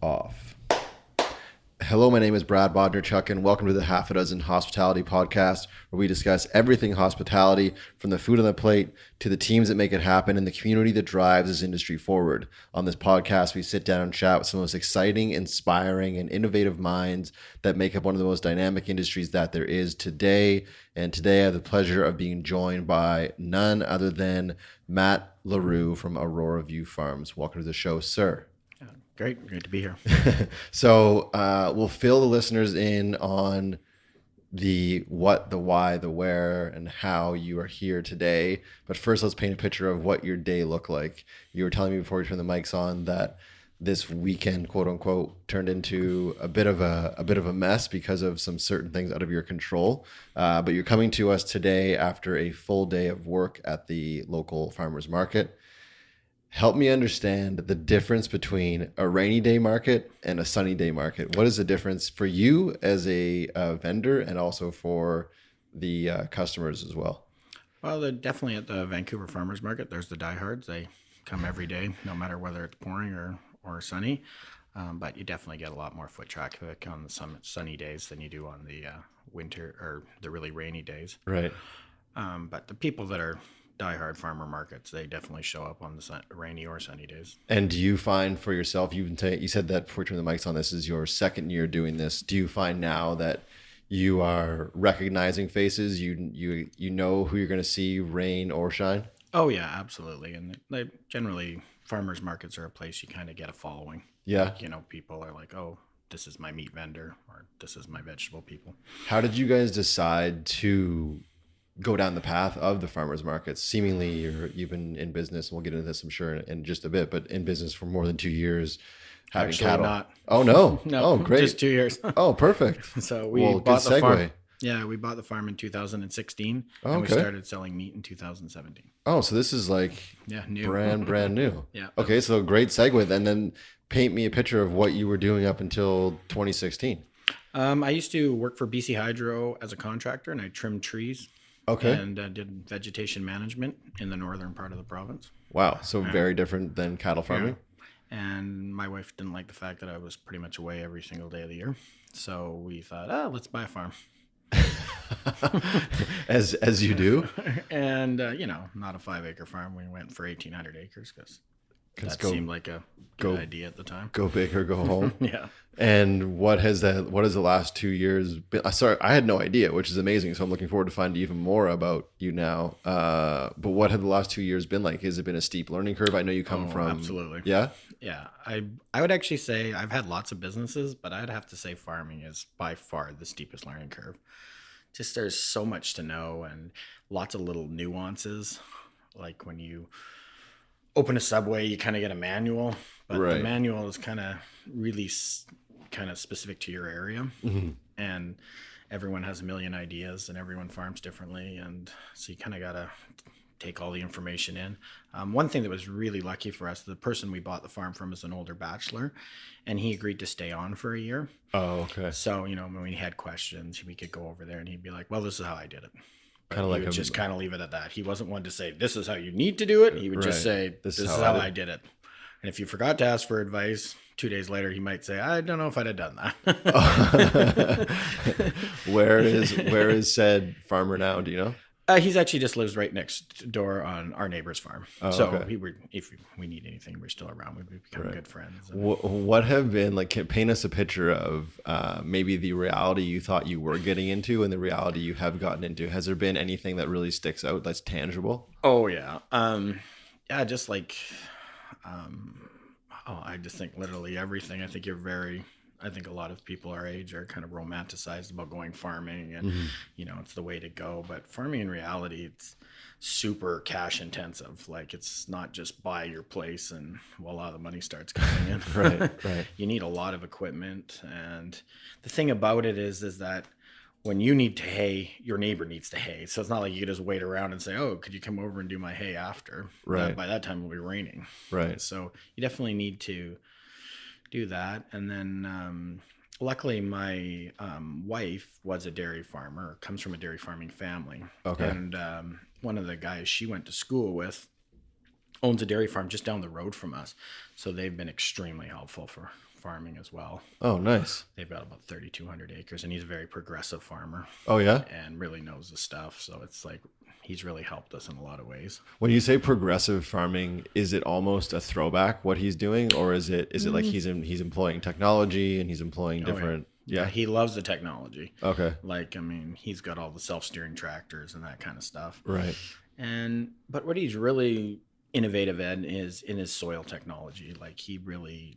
Off. Hello, my name is Brad Bodnerchuk, and welcome to the Half a Dozen Hospitality Podcast, where we discuss everything hospitality, from the food on the plate to the teams that make it happen and the community that drives this industry forward. On this podcast, we sit down and chat with some of the most exciting, inspiring, and innovative minds that make up one of the most dynamic industries that there is today. And today I have the pleasure of being joined by none other than Matt LaRue from Aurora View Farms. Welcome to the show, sir. Great to be here. So we'll fill the listeners in on the what, the why, the where, and how you are here today. But first, let's paint a picture of what your day looked like. You were telling me before we turned the mics on that this weekend, quote unquote, turned into a bit of a mess because of some certain things out of your control. But you're coming to us today after a full day of work at the local farmers market. Help me understand the difference between a rainy day market and a sunny day market. What is the difference for you as a vendor and also for the customers as well? Well, they're definitely at the Vancouver Farmers Market. There's the diehards. They come every day, no matter whether it's pouring or sunny. But you definitely get a lot more foot traffic on the sunny days than you do on the winter or the really rainy days. Right. But the people that are diehard farmer markets, they definitely show up on the rainy or sunny days. And do you find for yourself, you said that before we turn the mics on, this is your second year doing this. Do you find now that you are recognizing faces, you know who you're going to see rain or shine? Oh yeah, absolutely. And they generally, farmers markets are a place you kind of get a following. Yeah. Like, people are like, oh, this is my meat vendor or this is my vegetable people. How did you guys decide to go down the path of the farmers markets? Seemingly you've been in business, and we'll get into this I'm sure in just a bit, but in business for more than 2 years having Actually, cattle. not. Oh no. No, oh great. just 2 years. Oh, perfect. So we Well, bought good the farm. segue. Yeah, we bought the farm in 2016 Oh, and we okay. started selling meat in 2017. Oh, so this is like New. brand new. Yeah. Okay, so great segue. And then paint me a picture of what you were doing up until 2016. I used to work for BC Hydro as a contractor, and I trimmed trees. Okay. And did vegetation management in the northern part of the province. Wow. So very different than cattle farming. Yeah. And my wife didn't like the fact that I was pretty much away every single day of the year. So we thought, let's buy a farm. as you do. And, not a 5-acre farm. We went for 1,800 acres because that seemed like a good idea at the time. Go big or go home. Yeah. And what has the last 2 years been? Sorry, I had no idea, which is amazing. So I'm looking forward to finding even more about you now. But what have the last 2 years been like? Has it been a steep learning curve? I know you come from. Absolutely. Yeah. Yeah. I would actually say I've had lots of businesses, but I'd have to say farming is by far the steepest learning curve. Just there's so much to know and lots of little nuances. Like when you open a Subway, you kind of get a manual, but Right. the manual is kind of really kind of specific to your area. Mm-hmm. And everyone has a million ideas and everyone farms differently. And so you kind of got to take all the information in. One thing that was really lucky for us, the person we bought the farm from is an older bachelor, and he agreed to stay on for a year. Oh, okay. So, when we had questions, we could go over there and he'd be like, well, this is how I did it. Kind of He like would just kind of leave it at that. He wasn't one to say, this is how you need to do it. He would just say, this is how I did it. And if you forgot to ask for advice, 2 days later, he might say, I don't know if I'd have done that. Where is said farmer now? Do you know? He's actually just lives right next door on our neighbor's farm. Oh, so okay. if we need anything, we're still around. We've become good friends. What have been like? Paint us a picture of maybe the reality you thought you were getting into and the reality you have gotten into. Has there been anything that really sticks out that's tangible? Oh yeah, just like, I just think literally everything. I think a lot of people our age are kind of romanticized about going farming and, it's the way to go. But farming in reality, it's super cash intensive. Like it's not just buy your place and voila, the money starts coming in. Right. You need a lot of equipment. And the thing about it is that when you need to hay, your neighbor needs to hay. So it's not like you can just wait around and say, oh, could you come over and do my hay after? Right. By that time it'll be raining. Right. So you definitely need to do that. And then luckily my wife was a dairy farmer, comes from a dairy farming family. Okay. And one of the guys she went to school with owns a dairy farm just down the road from us. So they've been extremely helpful for farming as well. Oh, nice. They've got about 3,200 acres, and he's a very progressive farmer. Oh, yeah? And really knows the stuff. So it's like he's really helped us in a lot of ways. When you say progressive farming, is it almost a throwback what he's doing, or is it like he's employing technology and he's employing different? Yeah, he loves the technology. Okay. Like, I mean, he's got all the self-steering tractors and that kind of stuff. Right. But what he's really innovative in is in his soil technology. Like, he really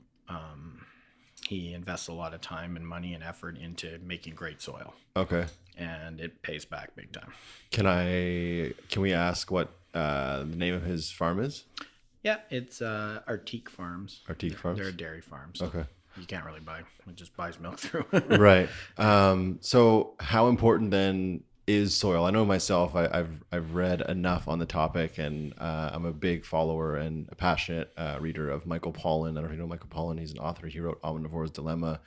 he invests a lot of time and money and effort into making great soil. Okay. And it pays back big time. Can we ask what the name of his farm is? Yeah, it's Artique Farms. Artique Farms? They're a dairy farm. So okay. You can't really buy. It just buys milk through. Right. So how important then is soil? I know myself, I've read enough on the topic, and I'm a big follower and a passionate reader of Michael Pollan. I don't know if you know Michael Pollan. He's an author. He wrote Omnivore's Dilemma.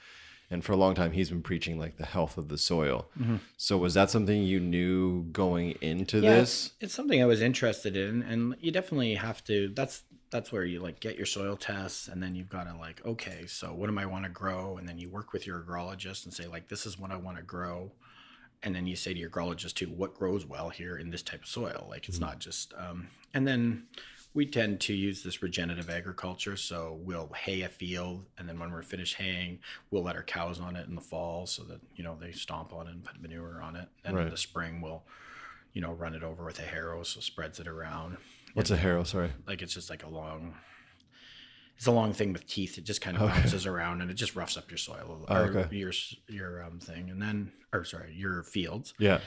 And for a long time, he's been preaching like the health of the soil. Mm-hmm. So was that something you knew going into this? It's something I was interested in, and you definitely have to. That's where you like get your soil tests, and then you've got to like, okay, so what do I want to grow? And then you work with your agrologist and say like, this is what I want to grow. And then you say to your agrologist too, what grows well here in this type of soil? Like it's not just, and then we tend to use this regenerative agriculture. So we'll hay a field, and then when we're finished haying, we'll let our cows on it in the fall so that, they stomp on it and put manure on it. And in the spring, we'll, run it over with a harrow. So spreads it around. What's a harrow? Sorry. Like it's just like it's a long thing with teeth. It just kind of bounces around and it just roughs up your soil your thing. And then, your fields. Yeah.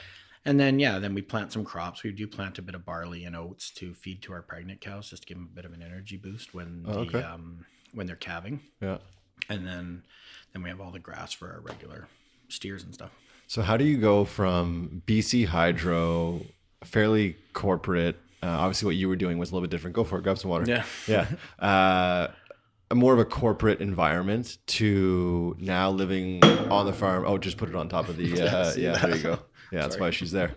And then, then we plant some crops. We do plant a bit of barley and oats to feed to our pregnant cows, just to give them a bit of an energy boost when when they're calving. Yeah. And then we have all the grass for our regular steers and stuff. So how do you go from BC Hydro, fairly corporate, obviously what you were doing was a little bit different. Go for it. Grab some water. Yeah. Yeah. A more of a corporate environment to now living on the farm. Oh, just put it on top of the, there you go. Yeah, that's why she's there.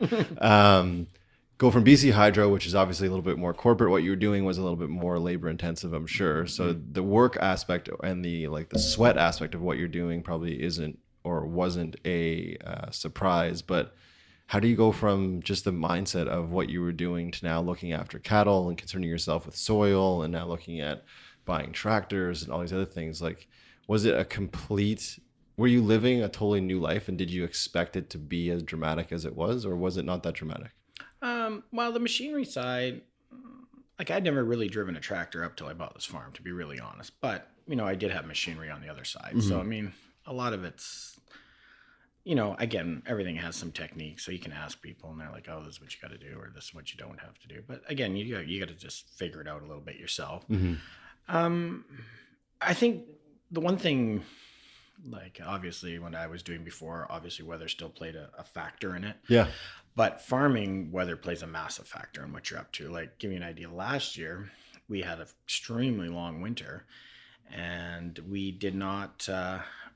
Go from BC Hydro, which is obviously a little bit more corporate. What you were doing was a little bit more labor intensive, I'm sure. So the work aspect and the sweat aspect of what you're doing probably isn't or wasn't a surprise. But how do you go from just the mindset of what you were doing to now looking after cattle and concerning yourself with soil and now looking at buying tractors and all these other things? Like, was it were you living a totally new life, and did you expect it to be as dramatic as it was, or was it not that dramatic? Well, the machinery side, like I'd never really driven a tractor up till I bought this farm, to be really honest. But, I did have machinery on the other side. Mm-hmm. So, I mean, a lot of it's, again, everything has some technique. So you can ask people and they're like, oh, this is what you got to do, or this is what you don't have to do. But again, you got to just figure it out a little bit yourself. Mm-hmm. I think the one thing, like obviously when I was doing before, obviously weather still played a factor in it. Yeah. But farming, weather plays a massive factor in what you're up to. Like, give you an idea, last year we had an extremely long winter, and we did not.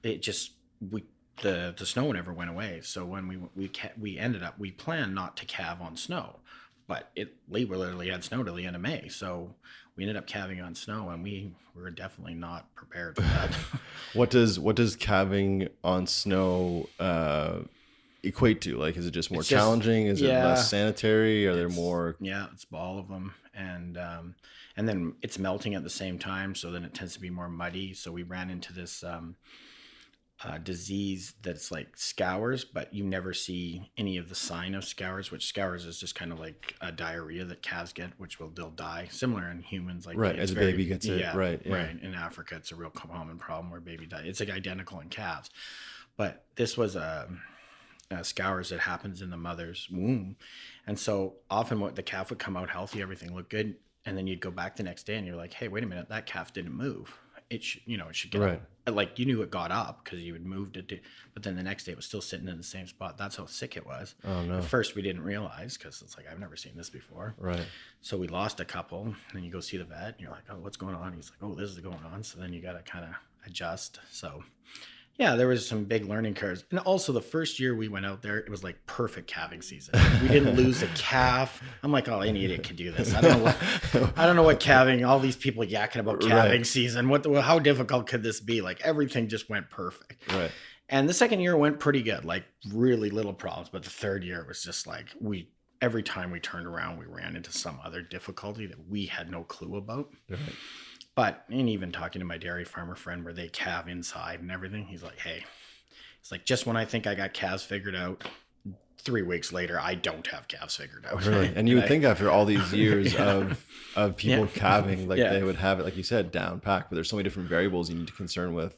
The snow never went away. So when we planned not to calve on snow, but we literally had snow till the end of May. So we ended up calving on snow, and we were definitely not prepared for that. What does calving on snow equate to? Like, is it just more challenging? Is it less sanitary? Are there more? Yeah, it's all of them. And then it's melting at the same time. So then it tends to be more muddy. So we ran into this disease that's like scours, but you never see any of the sign of scours, which scours is just kind of like a diarrhea that calves get, which they'll die. Similar in humans, like as a baby gets it. Yeah, right. In Africa, it's a real common problem where baby die. It's like identical in calves, but this was a scours that happens in the mother's womb, and so often the calf would come out healthy, everything looked good, and then you'd go back the next day and you're like, hey, wait a minute, that calf didn't move. It should get up. Like you knew it got up because you had moved it, but then the next day it was still sitting in the same spot. That's how sick it was. Oh no! At first we didn't realize because it's like I've never seen this before. Right. So we lost a couple, and then you go see the vet, and you're like, oh, what's going on? He's like, oh, this is going on. So then you got to kind of adjust. So Yeah, there was some big learning curves. And also the first year we went out there, it was like perfect calving season. We didn't lose a calf. I'm like, oh, any idiot could do this. I don't know what calving, all these people yakking about calving season. How difficult could this be? Like everything just went perfect. Right. And the second year went pretty good, like really little problems. But the third year was just like every time we turned around, we ran into some other difficulty that we had no clue about. Right. But, and even talking to my dairy farmer friend where they calve inside and everything, he's like, hey, it's like, just when I think I got calves figured out, 3 weeks later, I don't have calves figured out. Really? And you would think after all these years of people calving, like they would have it, like you said, down packed, but there's so many different variables you need to be concerned with,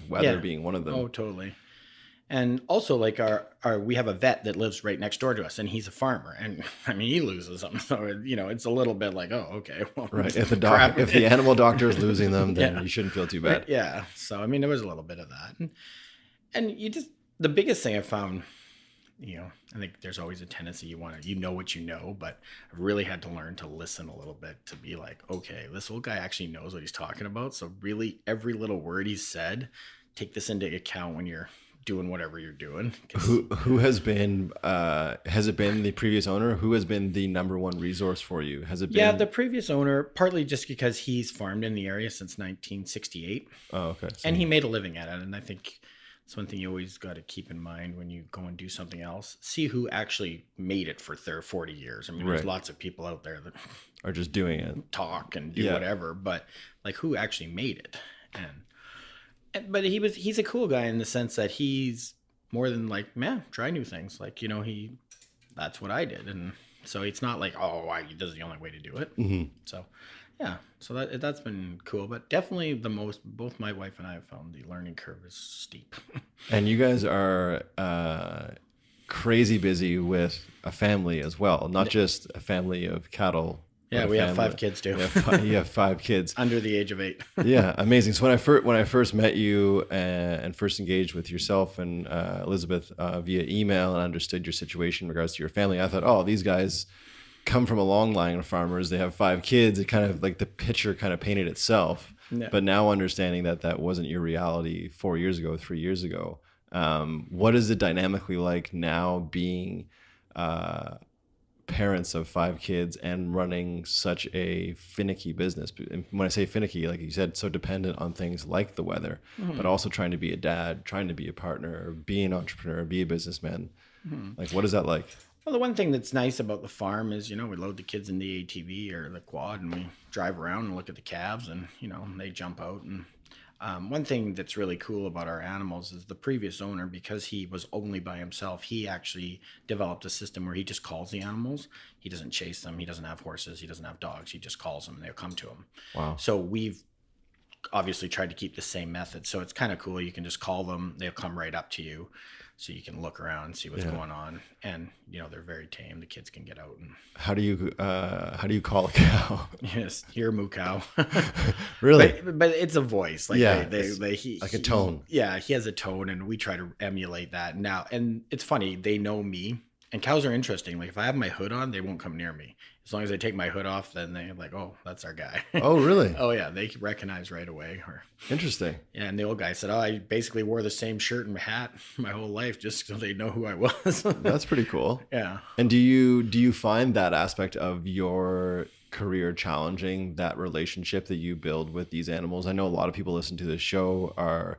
weather being one of them. Oh, totally. And also, like we have a vet that lives right next door to us, and he's a farmer, and I mean he loses them, so it's a little bit like, oh, okay, well, right. If the animal doctor is losing them, then you shouldn't feel too bad. Yeah. So I mean, there was a little bit of that, and the biggest thing I found, I think there's always a tendency you want to, what you know, but I really had to learn to listen a little bit to be like, okay, this old guy actually knows what he's talking about, so really every little word he said, take this into account when you're doing whatever you're doing. Who has been has it been the previous owner? Who has been the number one resource for you? Has it been the previous owner, partly just because he's farmed in the area since 1968. Oh, okay. So, and he made a living at it, and I think it's one thing you always got to keep in mind when you go and do something else. See who actually made it for 40 years. I mean, there's lots of people out there that are just doing it, talk and do whatever, but like who actually made it. But he's a cool guy in the sense that he's more than like, man, try new things. Like, that's what I did. And so it's not like, oh, this is the only way to do it. Mm-hmm. So, yeah. So that's been cool. But definitely both my wife and I have found the learning curve is steep. And you guys are crazy busy with a family as well, not just a family of cattle. Yeah, we have 5 kids too. You have 5 kids under the age of 8. Yeah, amazing. So when I first met you and first engaged with yourself and Elizabeth via email and understood your situation in regards to your family, I thought, oh, these guys come from a long line of farmers. They have 5 kids. It kind of like the picture kind of painted itself. Yeah. But now understanding that wasn't your reality 4 years ago, 3 years ago, what is it dynamically like now being parents of 5 kids and running such a finicky business? And when I say finicky, like you said, so dependent on things like the weather, but also trying to be a dad, trying to be a partner, be an entrepreneur, be a businessman. Like, what is that like? Well, the one thing that's nice about the farm is, we load the kids in the ATV or the quad and we drive around and look at the calves and, they jump out. And one thing that's really cool about our animals is the previous owner, because he was only by himself, he actually developed a system where he just calls the animals. He doesn't chase them. He doesn't have horses. He doesn't have dogs. He just calls them and they'll come to him. Wow. So we've obviously tried to keep the same method. So it's kind of cool. You can just call them. They'll come right up to you. So you can look around and see what's going on. And, they're very tame. The kids can get out. And How do you call a cow? Yes, here, moo cow. Really? But it's a voice. Like like a tone. He has a tone, and we try to emulate that now. And it's funny, they know me. And cows are interesting. Like if I have my hood on, they won't come near me. As long as I take my hood off, then they're like, oh, that's our guy. Oh, really? Oh, yeah. They recognize right away. Interesting. Yeah. And the old guy said, oh, I basically wore the same shirt and hat my whole life just so they know who I was. That's pretty cool. Yeah. And do you find that aspect of your career challenging, that relationship that you build with these animals? I know a lot of people listen to this show are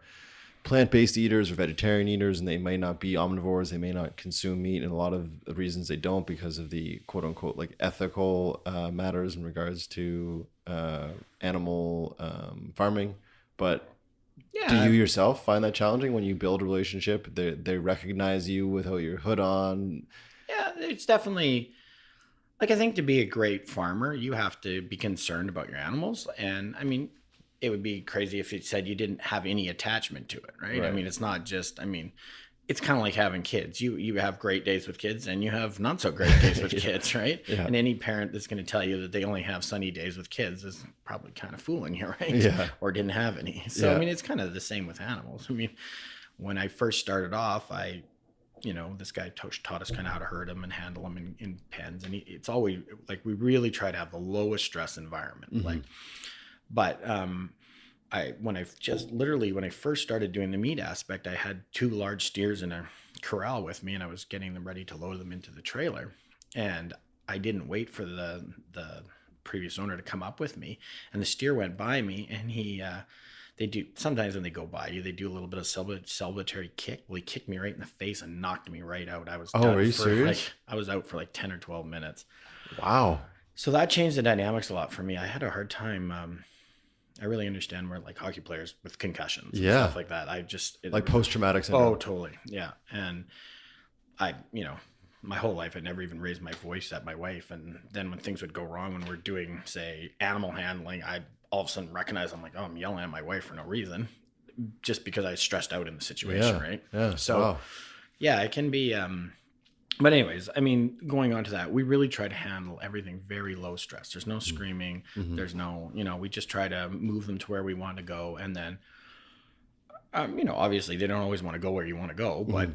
plant-based eaters or vegetarian eaters, and they may not be omnivores. They may not consume meat, and a lot of the reasons they don't because of the quote-unquote like ethical matters in regards to animal farming. But do you yourself find that challenging when you build a relationship? They recognize you without your hood on? Yeah, it's definitely, like, I think to be a great farmer, you have to be concerned about your animals. And I mean, it would be crazy if it said you didn't have any attachment to it, right? I mean, it's not just, it's kind of like having kids. You have great days with kids and you have not so great days with kids, right? Yeah. And any parent that's going to tell you that they only have sunny days with kids is probably kind of fooling you, right? Yeah. Or didn't have any. So, I mean, it's kind of the same with animals. I mean, when I first started off, this guy taught us kind of how to herd them and handle them in pens. And it's always like, we really try to have the lowest stress environment. Mm-hmm. But when I first started doing the meat aspect, I had 2 large steers in a corral with me, and I was getting them ready to load them into the trailer. And I didn't wait for the previous owner to come up with me, and the steer went by me, and they do sometimes when they go by you, they do a little bit of celebratory kick. Well, he kicked me right in the face and knocked me right out. I was are you serious? I was out for like 10 or 12 minutes. Wow. So that changed the dynamics a lot for me. I had a hard time. I really understand where like hockey players with concussions and stuff like that. Like post-traumatic syndrome. Oh, totally. Yeah. And my whole life, I never even raised my voice at my wife. And then when things would go wrong, when we're doing, say, animal handling, I'd all of a sudden recognize I'm like, oh, I'm yelling at my wife for no reason, just because I stressed out in the situation. Right. Yeah. So it can be, but anyways, I mean, going on to that, we really try to handle everything very low stress. There's no screaming. There's no, we just try to move them to where we want to go. And then, obviously they don't always want to go where you want to go, but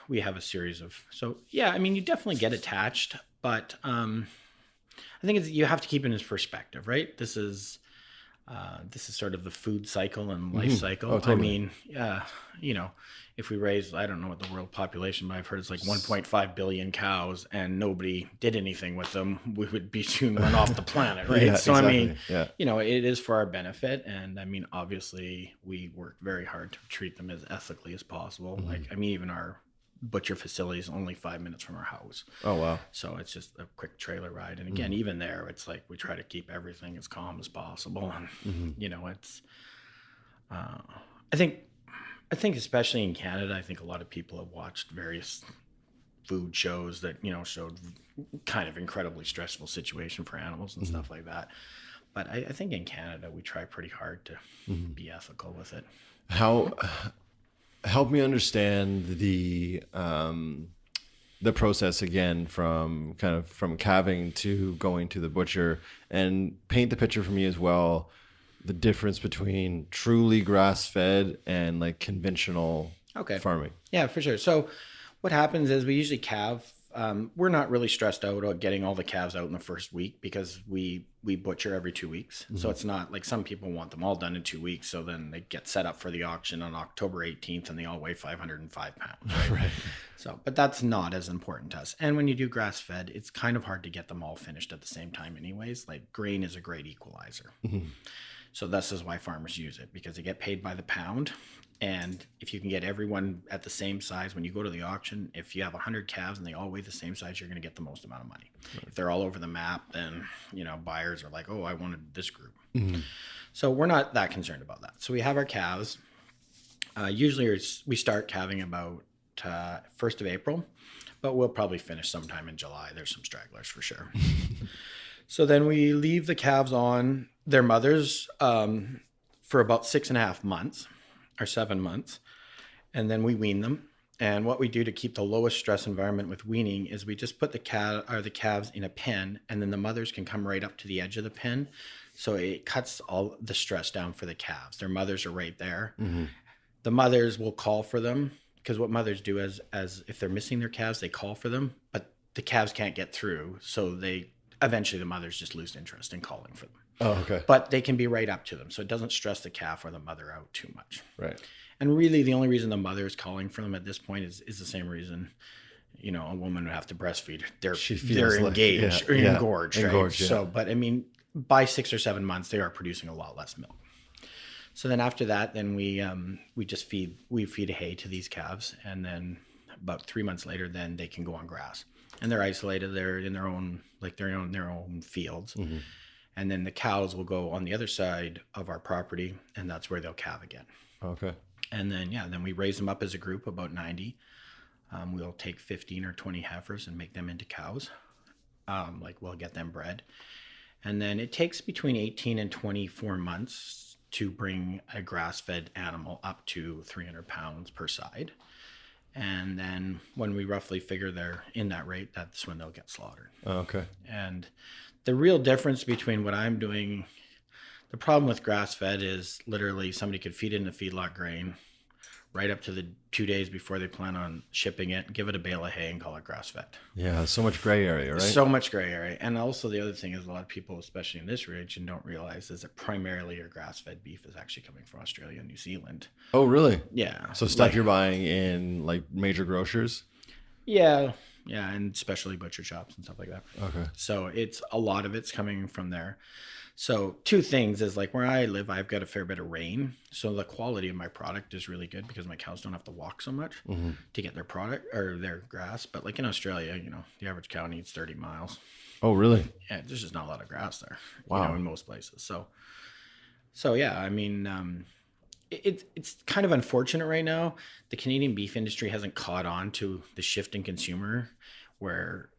we have a series of, you definitely get attached, but I think you have to keep it in his perspective, right? This is sort of the food cycle and life cycle. Oh, totally. I mean, if we raise, I don't know what the world population, but I've heard it's like 1.5 billion cows and nobody did anything with them, we would be soon run off the planet, right? So, exactly. I mean, it is for our benefit. And I mean, obviously we work very hard to treat them as ethically as possible. Like, I mean, even our butcher facility is only 5 minutes from our house. Oh, wow. So it's just a quick trailer ride. And again, even there, it's like we try to keep everything as calm as possible. And, it's, I think especially in Canada, I think a lot of people have watched various food shows that, showed kind of incredibly stressful situation for animals and stuff like that. But I think in Canada, we try pretty hard to be ethical with it. Help me understand the process again from calving to going to the butcher, and paint the picture for me as well, the difference between truly grass-fed and like conventional farming. Yeah, for sure. So what happens is we usually calve. We're not really stressed out about getting all the calves out in the first week because we butcher every 2 weeks. So it's not like some people want them all done in 2 weeks. So then they get set up for the auction on October 18th and they all weigh 505 pounds. Right? So, but that's not as important to us. And when you do grass fed, it's kind of hard to get them all finished at the same time anyways. Like grain is a great equalizer. So this is why farmers use it, because they get paid by the pound. And if you can get everyone at the same size, when you go to the auction, if you have 100 calves and they all weigh the same size, you're going to get the most amount of money. Right. If they're all over the map, then, buyers are like, oh, I wanted this group. So we're not that concerned about that. So we have our calves. Usually we start calving about 1st of April, but we'll probably finish sometime in July. There's some stragglers for sure. So then we leave the calves on their mothers for about 6.5 months. Or 7 months, and then we wean them. And what we do to keep the lowest stress environment with weaning is we just put the calves in a pen, and then the mothers can come right up to the edge of the pen, so it cuts all the stress down for the calves. Their mothers are right there. The mothers will call for them, because what mothers do is, as if they're missing their calves, they call for them, but the calves can't get through, so eventually the mothers just lose interest in calling for them. Oh, okay. But they can be right up to them, so it doesn't stress the calf or the mother out too much. Right. And really, the only reason the mother is calling for them at this point is the same reason, a woman would have to breastfeed. They're engaged or engorged, right? Engorged, yeah. So, but I mean, by 6 or 7 months, they are producing a lot less milk. So then after that, then we just feed hay to these calves, and then about 3 months later, then they can go on grass, and they're isolated. They're in their own fields. And then the cows will go on the other side of our property, and that's where they'll calve again. Okay. And then, then we raise them up as a group, about 90. We'll take 15 or 20 heifers and make them into cows. We'll get them bred. And then it takes between 18 and 24 months to bring a grass-fed animal up to 300 pounds per side. And then when we roughly figure they're in that rate, that's when they'll get slaughtered. Oh, okay. And the real difference between what I'm doing, the problem with grass-fed is literally somebody could feed it in a feedlot grain, right up to the 2 days before they plan on shipping it, give it a bale of hay and call it grass fed. Yeah, so much gray area, right? So much gray area. And also the other thing is a lot of people, especially in this region, don't realize is that primarily your grass fed beef is actually coming from Australia and New Zealand. Oh, really? Yeah. So stuff you're buying in like major grocers? Yeah. Yeah. And especially butcher shops and stuff like that. Okay. So a lot of it's coming from there. So two things is like where I live, I've got a fair bit of rain. So the quality of my product is really good because my cows don't have to walk so much to get their product or their grass. But like in Australia, the average cow needs 30 miles. Oh, really? Yeah, there's just not a lot of grass there, Wow. in most places. So yeah, I mean, it's kind of unfortunate right now. The Canadian beef industry hasn't caught on to the shift in consumer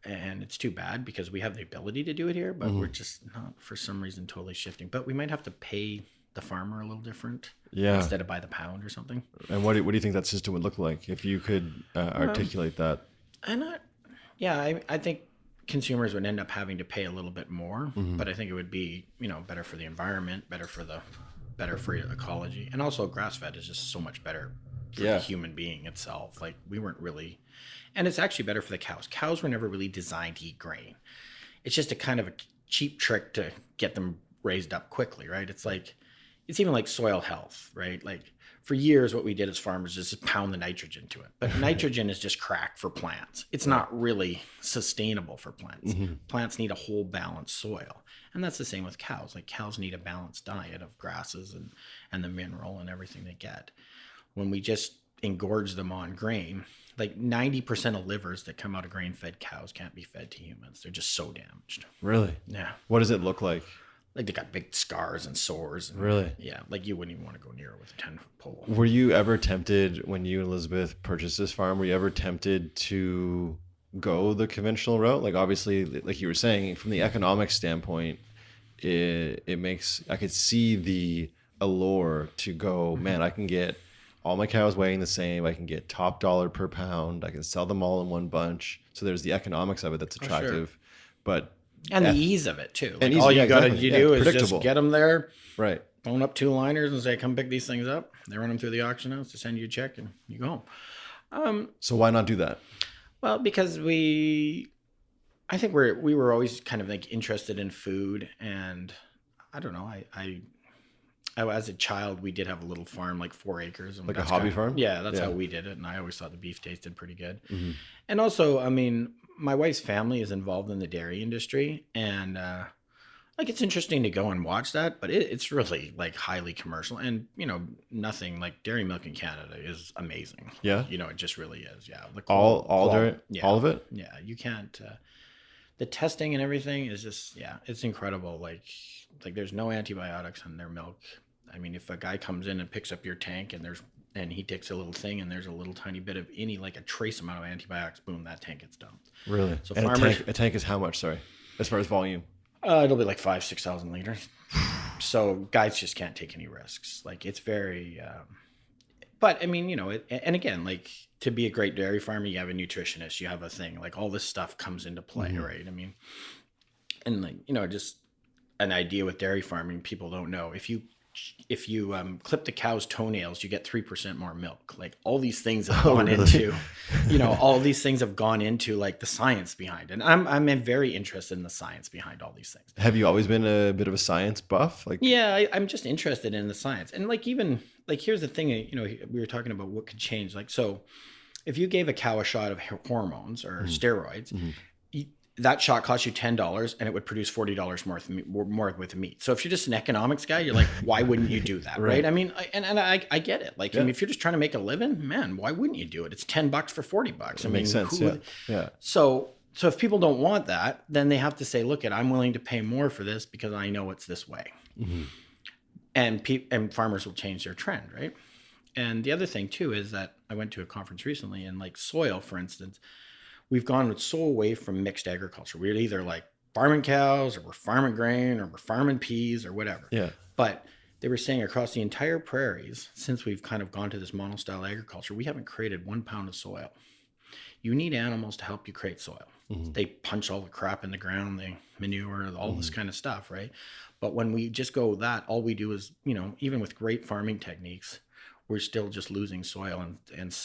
and it's too bad because we have the ability to do it here, but we're just not for some reason totally shifting. But we might have to pay the farmer a little different instead of by the pound or something. And what do you think that system would look like if you could articulate that? I think consumers would end up having to pay a little bit more, but I think it would be, better for the environment, better for ecology. And also grass fed is just so much better for the human being itself. Like we weren't really, and it's actually better for the cows. Cows were never really designed to eat grain. It's just a kind of a cheap trick to get them raised up quickly, right? It's even like soil health, right? Like for years, what we did as farmers is just pound the nitrogen to it. But nitrogen is just crack for plants. It's not really sustainable for plants. Plants need a whole balanced soil. And that's the same with cows. Like cows need a balanced diet of grasses and the mineral and everything they get. When we just engorge them on grain, like 90% of livers that come out of grain-fed cows can't be fed to humans. They're just so damaged. Really? Yeah. What does it look like? Like they got big scars and sores. Really? Yeah. Like you wouldn't even want to go near it with a 10-foot pole. Were you ever tempted when you and Elizabeth purchased this farm? Were you ever tempted to go the conventional route? Like obviously, like you were saying, from the economic standpoint, it makes, I could see the allure to go, man, I can get all my cows weighing the same. I can get top dollar per pound. I can sell them all in one bunch. So there's the economics of it that's attractive. Sure. But and the ease of it too. And like all you exactly. do is just get them there. Right. Phone up 2 liners and say, come pick these things up. They run them through the auction house to send you a check and you go home. So why not do that? Well, because I think we were always kind of like interested in food, and I don't know. I as a child, we did have a little farm, like 4 acres. And like a hobby farm? Yeah, that's how we did it. And I always thought the beef tasted pretty good. And also, I mean, my wife's family is involved in the dairy industry. And like, it's interesting to go and watch that, but it's really like highly commercial. And, nothing like dairy milk in Canada is amazing. Yeah. It just really is. Yeah. All of it? Yeah. You can't, the testing and everything is just, it's incredible. Like there's no antibiotics in their milk. I mean, if a guy comes in and picks up your tank and he takes a little thing and there's a little tiny bit of like a trace amount of antibiotics, boom, that tank gets dumped. Really? So and farmers, a tank is how much, sorry, as far as volume? It'll be like 5,000-6,000 liters. So guys just can't take any risks. Like it's very, but I mean, and again, like to be a great dairy farmer, you have a nutritionist, you have a thing, like all this stuff comes into play, right? I mean, and like, just an idea with dairy farming, people don't know. If you clip the cow's toenails, you get 3% more milk. Like all these things have gone into, all these things have gone into like the science behind it. And I'm very interested in the science behind all these things. Have you always been a bit of a science buff? Like, yeah, I'm just interested in the science. And like, even like, here's the thing, we were talking about what could change. Like, so if you gave a cow a shot of hormones or steroids, that shot costs you $10 and it would produce $40 more with the meat. So if you're just an economics guy, you're like, why wouldn't you do that? Right. I mean, I get it. Like, I mean, if you're just trying to make a living, man, why wouldn't you do it? It's $10 for $40. I mean, makes sense. Yeah. So if people don't want that, then they have to say, look, I'm willing to pay more for this because I know it's this way. And farmers will change their trend. Right. And the other thing too, is that I went to a conference recently and like soil, for instance, we've gone so away from mixed agriculture. We're either like farming cows or we're farming grain or we're farming peas or whatever. Yeah. But they were saying across the entire prairies, since we've kind of gone to this monostyle agriculture, we haven't created 1 pound of soil. You need animals to help you create soil. They punch all the crap in the ground, they manure, all this kind of stuff, right? But when we just go that, all we do is, even with great farming techniques, we're still just losing soil and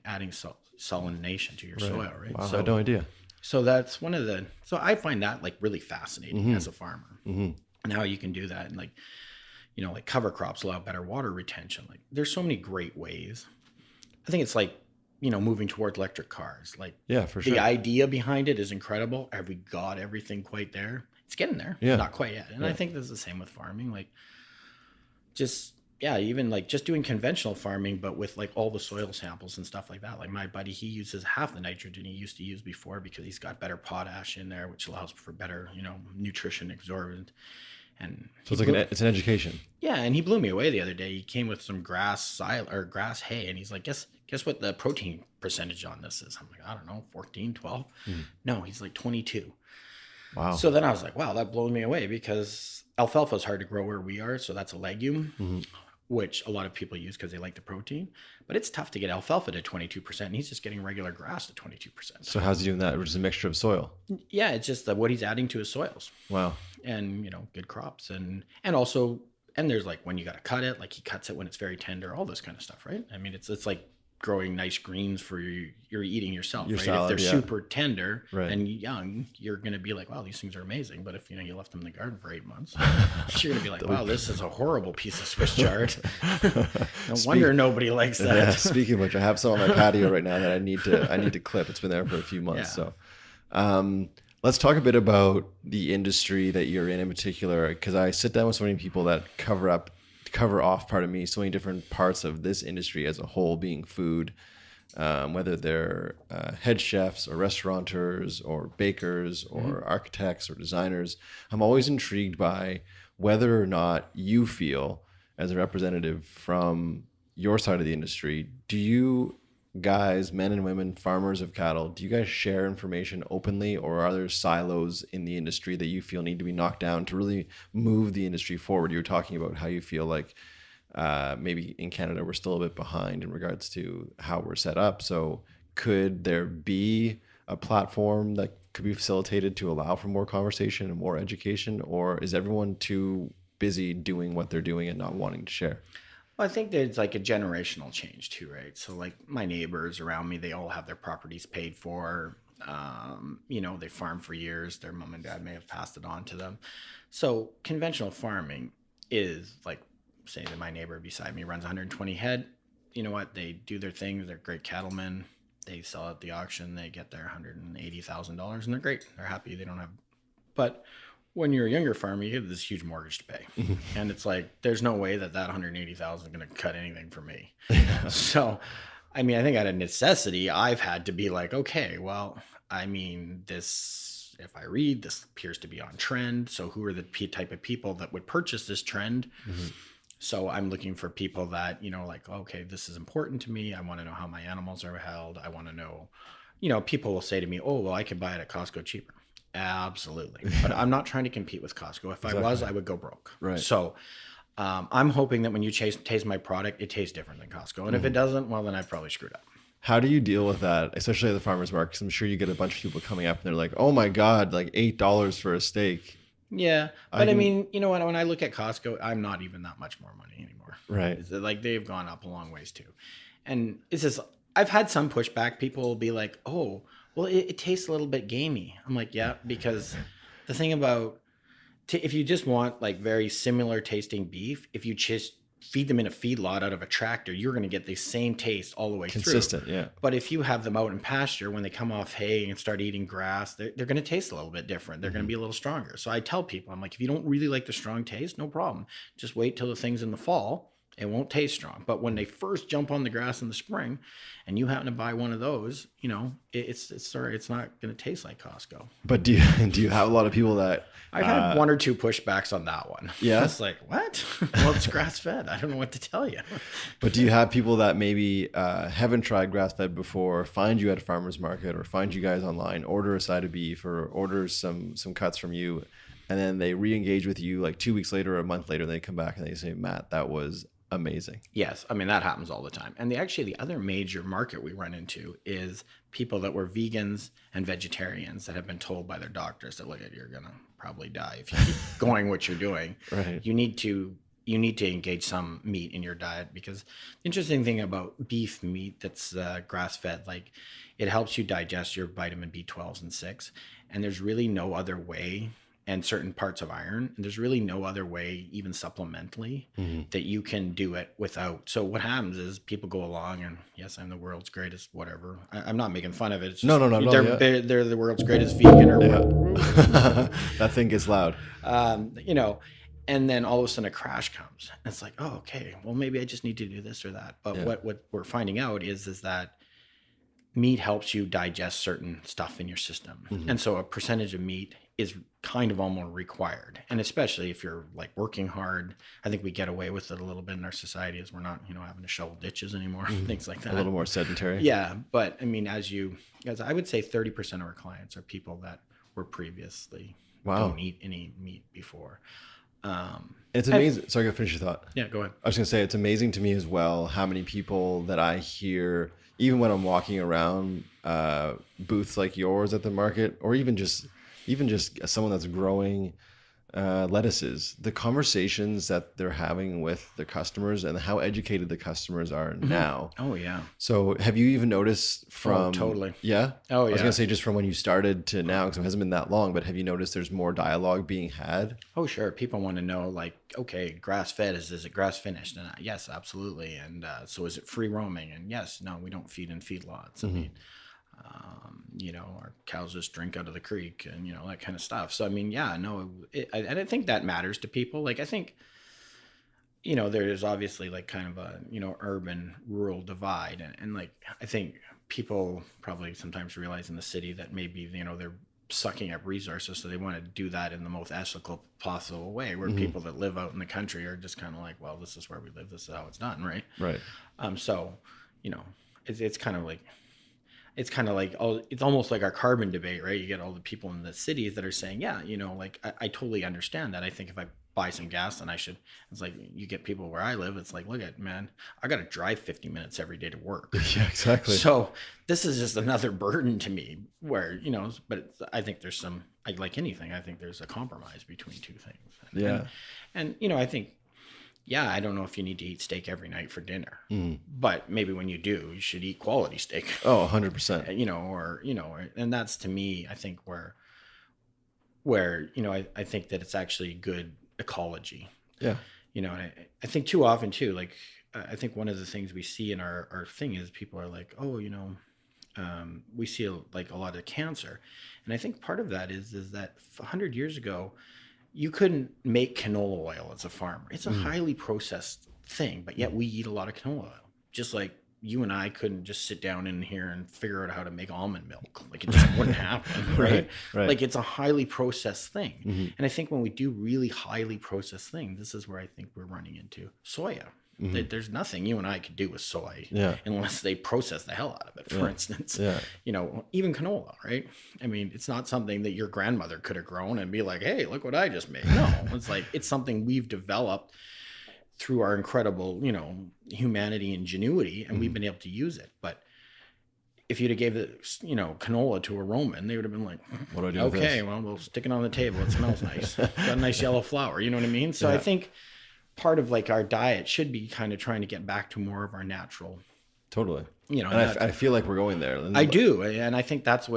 adding salination to your soil, right? Wow, So I had no idea. so that's one of the, so I find that like really fascinating as a farmer, and how you can do that. And like, like cover crops allow better water retention. Like there's so many great ways. I think it's like, moving towards electric cars. Like, Yeah, for sure. the idea behind it is incredible. Have we got everything quite there? It's getting there. Yeah. Not quite yet. And I think this is the same with farming. Like even like just doing conventional farming, but with like all the soil samples and stuff like that. Like my buddy, he uses half the nitrogen he used to use before because he's got better potash in there, which allows for better, nutrition absorbent. And so it's like it's an education. Yeah, and he blew me away the other day. He came with some grass hay, and he's like, guess what the protein percentage on this is? I'm like, I don't know, 14, 12. No, he's like 22. Wow. So then I was like, wow, that blows me away, because alfalfa is hard to grow where we are. So that's a legume, which a lot of people use because they like the protein. But it's tough to get alfalfa to 22%. And he's just getting regular grass to 22%. So how's he doing that? Which is a mixture of soil? Yeah, it's just what he's adding to his soils. Wow. And, good crops. And also, and there's like when you got to cut it, like he cuts it when it's very tender, all this kind of stuff, right? I mean, it's like growing nice greens for you're eating yourself, right? Salad, if they're super tender and young, you're going to be like, wow, these things are amazing. But if you left them in the garden for 8 months, you're going to be like, wow, this is a horrible piece of Swiss chard. No wonder nobody likes that. Yeah, speaking of which, I have some on my patio right now that I need to clip. It's been there for a few months. Yeah. So let's talk a bit about the industry that you're in particular, because I sit down with so many people that cover off, so many different parts of this industry as a whole, being food, whether they're head chefs or restaurateurs or bakers or architects or designers. I'm always intrigued by whether or not you feel, as a representative from your side of the industry, do you guys, men and women, farmers of cattle, do you guys share information openly, or are there silos in the industry that you feel need to be knocked down to really move the industry forward? You were talking about how you feel like maybe in Canada we're still a bit behind in regards to how we're set up. So could there be a platform that could be facilitated to allow for more conversation and more education, or is everyone too busy doing what they're doing and not wanting to share? Well, I think there's like a generational change too, right? So like my neighbors around me, they all have their properties paid for. They farm for years. Their mom and dad may have passed it on to them. So conventional farming is like, say that my neighbor beside me runs 120 head. You know what? They do their things. They're great cattlemen. They sell at the auction. They get their $180,000 and they're great. They're happy. They don't have, but when you're a younger farmer, you have this huge mortgage to pay. And it's like, there's no way that 180,000 is going to cut anything for me. So, I mean, I think out of necessity, I've had to be like, okay, well, I mean, this, if I read, this appears to be on trend. So who are the type of people that would purchase this trend? So I'm looking for people that, like, okay, this is important to me. I want to know how my animals are held. I want to know, people will say to me, oh, well, I could buy it at Costco cheaper. Absolutely. But I'm not trying to compete with Costco. If I was, I would go broke. Right. So I'm hoping that when you taste my product, it tastes different than Costco. And if it doesn't, well, then I probably screwed up. How do you deal with that, especially at the farmers market? Because I'm sure you get a bunch of people coming up and they're like, oh my God, like $8 for a steak. Yeah. But I mean, you know what? When I look at Costco, I'm not even that much more money anymore. Right. It's like they've gone up a long ways too. And it's just, I've had some pushback. People will be like, oh, well, it tastes a little bit gamey. I'm like, yeah, because the thing about, if you just want like very similar tasting beef, if you just feed them in a feedlot out of a tractor, you're going to get the same taste all the way Consistent, through. Yeah. But if you have them out in pasture, when they come off hay and start eating grass, they're going to taste a little bit different. They're going to be a little stronger. So I tell people, I'm like, if you don't really like the strong taste, no problem. Just wait till the thing's in the fall. It won't taste strong. But when they first jump on the grass in the spring and you happen to buy one of those, it's not going to taste like Costco. But do you have a lot of people that I've had one or two pushbacks on that one. Yeah. It's like, what? Well, it's grass fed. I don't know what to tell you. But do you have people that maybe haven't tried grass fed before, find you at a farmer's market or find you guys online, order a side of beef or order some cuts from you, and then they re-engage with you like 2 weeks later or a month later, and they come back and they say, Matt, that was amazing? Yes. I mean, that happens all the time. And the other major market we run into is people that were vegans and vegetarians that have been told by their doctors that, look, you're going to probably die if you keep going what you're doing. Right. You need to you need to engage some meat in your diet, because the interesting thing about beef meat that's grass-fed, like it helps you digest your vitamin B12s and 6, and there's really no other way, and certain parts of iron, and there's really no other way, even supplementally, that you can do it without. So what happens is people go along and, yes, I'm the world's greatest whatever. I'm not making fun of it. It's just, No. they're the world's greatest vegan or Yeah. That thing gets loud. you know, and then all of a sudden a crash comes. And it's like, oh, okay, well, maybe I just need to do this or that. But what we're finding out is that meat helps you digest certain stuff in your system. And so a percentage of meat is kind of almost required. And especially if you're like working hard, I think we get away with it a little bit in our society, as we're not, having to shovel ditches anymore, things like that. A little more sedentary. Yeah. But I mean, as I would say 30% of our clients are people that were previously don't eat any meat before. It's amazing. Sorry, go finish your thought. Yeah, go ahead. I was going to say, it's amazing to me as well how many people that I hear, even when I'm walking around booths like yours at the market, or even just someone that's growing lettuces, the conversations that they're having with the customers and how educated the customers are now. Oh yeah. So have you even noticed from totally. Yeah. Oh yeah. I was gonna say, just from when you started to now, because it hasn't been that long, but have you noticed there's more dialogue being had? Oh sure. People want to know, like, okay, grass fed, is it grass finished? And yes, absolutely. And so is it free roaming? And yes, no, we don't feed in feedlots. I mean, our cows just drink out of the creek and, that kind of stuff. So, I mean, yeah, no, I think that matters to people. Like, I think, there is obviously like kind of a, urban rural divide. And like, I think people probably sometimes realize in the city that maybe, they're sucking up resources. So they want to do that in the most ethical possible way, where people that live out in the country are just kind of like, well, this is where we live. This is how it's done. Right. Right. So, it's kind of like, it's almost like our carbon debate, right? You get all the people in the cities that are saying, yeah, like I totally understand that. I think if I buy some gas, then I should. It's like, you get people where I live. It's like, look at, man, I got to drive 50 minutes every day to work. Yeah, exactly. So this is just another burden to me where, but I think there's like anything, I think there's a compromise between two things. And I think, yeah, I don't know if you need to eat steak every night for dinner, but maybe when you do, you should eat quality steak. Oh, 100%. And that's, to me, I think where I think that it's actually good ecology. Yeah. And I think too often too, like, I think one of the things we see in our thing is people are like, oh, we see like a lot of cancer. And I think part of that is that 100 years ago, you couldn't make canola oil as a farmer. It's a highly processed thing, but yet we eat a lot of canola oil. Just like you and I couldn't just sit down in here and figure out how to make almond milk. Like, it just wouldn't happen, right? Like, it's a highly processed thing. And I think when we do really highly processed things, this is where I think we're running into soya. There's nothing you and I could do with soy unless they process the hell out of it, for instance. Even canola, right? I mean, it's not something that your grandmother could have grown and be like, hey, look what I just made. No, it's like, it's something we've developed through our incredible, humanity, ingenuity, and we've been able to use it. But if you'd have gave it, canola to a Roman, they would have been like, what do I do? Okay, well, we'll stick it on the table. It smells nice. Got a nice yellow flower. You know what I mean? So I think part of like our diet should be kind of trying to get back to more of our natural. Totally. And I feel like we're going there. I do. And I think that's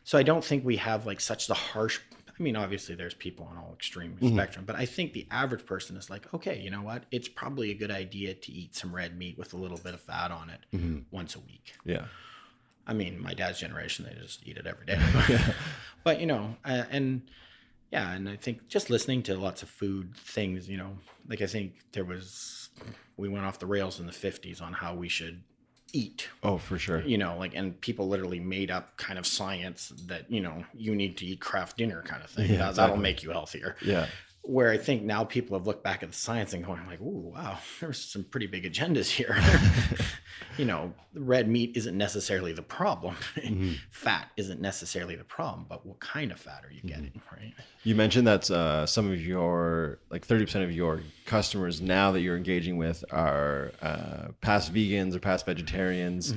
so I don't think we have like such the harsh, I mean, obviously there's people on all extreme spectrum, but I think the average person is like, okay, you know what? It's probably a good idea to eat some red meat with a little bit of fat on it once a week. Yeah. I mean, my dad's generation, they just eat it every day. But, and I think just listening to lots of food things, like I think we went off the rails in the 50s on how we should eat. Oh, for sure. And people literally made up kind of science that, you need to eat Kraft dinner kind of thing. Yeah, That'll make you healthier. Yeah. Where I think now people have looked back at the science and going like, ooh, wow, there's some pretty big agendas here. Red meat isn't necessarily the problem. Fat isn't necessarily the problem, but what kind of fat are you getting, right? You mentioned that some of your, like 30% of your customers now that you're engaging with are past vegans or past vegetarians.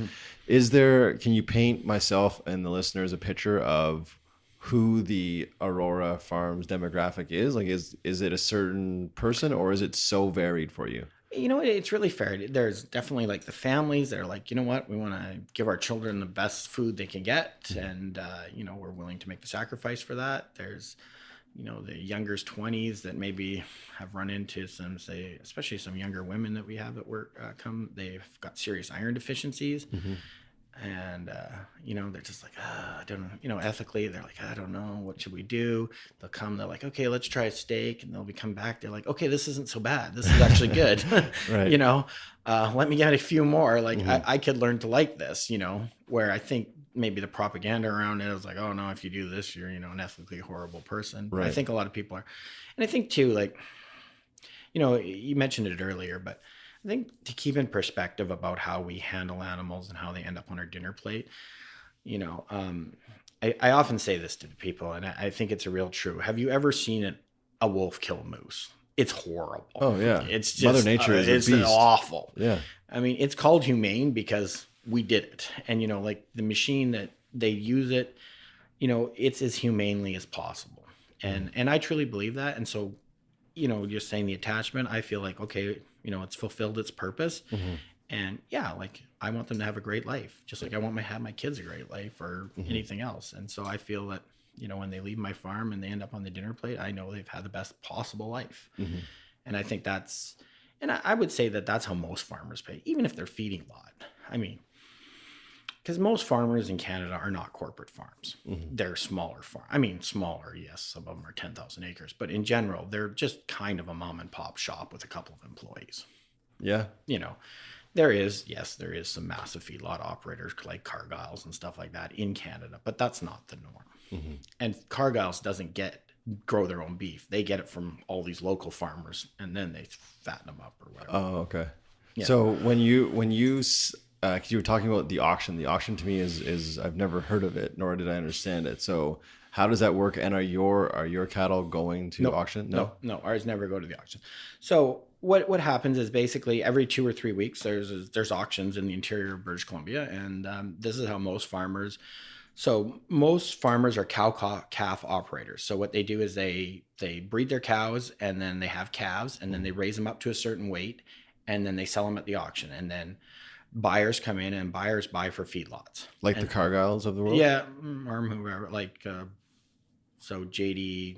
Can you paint myself and the listeners a picture of who the Aurora Farms demographic is? Like, is it a certain person, or is it so varied for you? You know, it's really fair. There's definitely like the families that are like, you know what, we want to give our children the best food they can get, and you know, we're willing to make the sacrifice for that. There's, you know, the younger's 20s that maybe have run into some, say, especially some younger women that we have at work they've got serious iron deficiencies. Mm-hmm. And, you know, they're just like, I don't know, you know, ethically, they're like, I don't know, what should we do? They'll come, they're like, okay, let's try a steak. And they'll be come back. They're like, okay, this isn't so bad. This is actually good. Right. You know, let me get a few more. Like Mm-hmm. I could learn to like this, you know, where I think maybe the propaganda around it is like, oh no, if you do this, you're, you know, an ethically horrible person. Right. I think a lot of people are. And I think too, like, you know, you mentioned it earlier, but I think to keep in perspective about how we handle animals and how they end up on our dinner plate, you know, I often say this to people, and I think it's a real true. Have you ever seen a wolf kill a moose? It's horrible. Oh yeah. It's just Mother Nature is it's a beast. awful. Yeah. I mean, it's called humane because we did it, and you know, like the machine that they use it, you know, it's as humanely as possible, and I truly believe that, and so, you know, just saying the attachment, I feel like, okay, you know, it's fulfilled its purpose. Mm-hmm. And yeah, like I want them to have a great life, just like I want have my kids a great life or anything else. And so I feel that, you know, when they leave my farm and they end up on the dinner plate, I know they've had the best possible life. Mm-hmm. And I think and I would say that that's how most farmers pay, even if they're feeding a lot. I mean, because most farmers in Canada are not corporate farms. Mm-hmm. They're smaller farms. I mean, smaller, yes, some of them are 10,000 acres, but in general, they're just kind of a mom and pop shop with a couple of employees. Yeah. You know, there is some massive feedlot operators like Cargiles and stuff like that in Canada, but that's not the norm. Mm-hmm. And Cargiles doesn't grow their own beef. They get it from all these local farmers, and then they fatten them up or whatever. Oh, okay. Yeah. So when you because you were talking about the auction to me is I've never heard of it, nor did I understand it. So how does that work? And are your cattle going to auction? No, ours never go to the auction. So what happens is basically every 2 or 3 weeks there's auctions in the interior of British Columbia, and this is how most farmers. So most farmers are calf operators. So what they do is they breed their cows, and then they have calves, and then they raise them up to a certain weight, and then they sell them at the auction, and then buyers come in and buyers buy for feedlots. Like the Cargiles of the world? Yeah, or whoever. Like, so JD,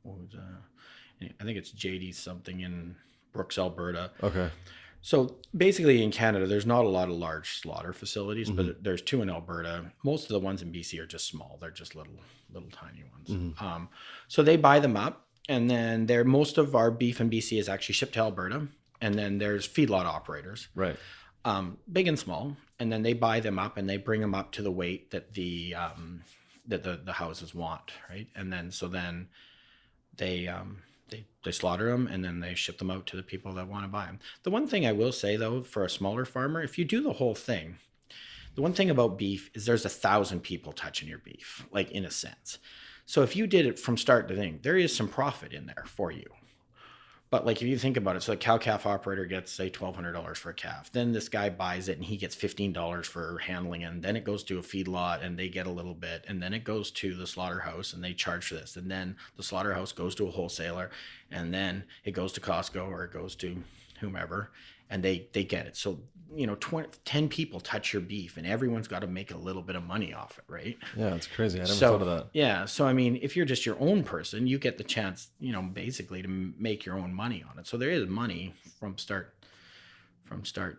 I think it's JD something in Brooks, Alberta. Okay. So basically in Canada, there's not a lot of large slaughter facilities, but there's 2 in Alberta. Most of the ones in BC are just small. They're just little tiny ones. Mm-hmm. So they buy them up, and then most of our beef in BC is actually shipped to Alberta. And then there's feedlot operators. Right. Big and small, and then they buy them up and they bring them up to the weight that the houses want, right? And then they slaughter them, and then they ship them out to the people that want to buy them. The one thing I will say though, for a smaller farmer, if you do the whole thing, the one thing about beef is there's 1,000 people touching your beef, like in a sense. So if you did it from start to thing, there is some profit in there for you. But like if you think about it, so a cow-calf operator gets, say, $1,200 for a calf. Then this guy buys it and he gets $15 for handling it. And then it goes to a feedlot and they get a little bit. And then it goes to the slaughterhouse and they charge for this. And then the slaughterhouse goes to a wholesaler. And then it goes to Costco or it goes to whomever. And they get it. So, you know, 10 people touch your beef and everyone's got to make a little bit of money off it, right? Yeah, it's crazy. I never thought of that. Yeah. So, I mean, if you're just your own person, you get the chance, you know, basically to make your own money on it. So there is money from start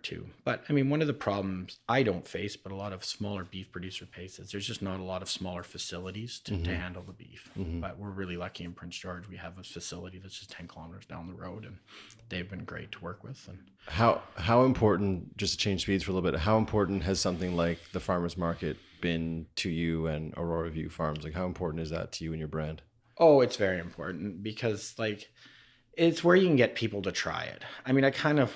to. But I mean, one of the problems I don't face, but a lot of smaller beef producer faces, there's just not a lot of smaller facilities to handle the beef. But we're really lucky in Prince George. We have a facility that's just 10 kilometers down the road, and they've been great to work with. And how important, just to change speeds for a little bit, how important has something like the farmers market been to you and Aurora View Farms? Like, how important is that to you and your brand? Oh, it's very important because like it's where you can get people to try it. I mean, I kind of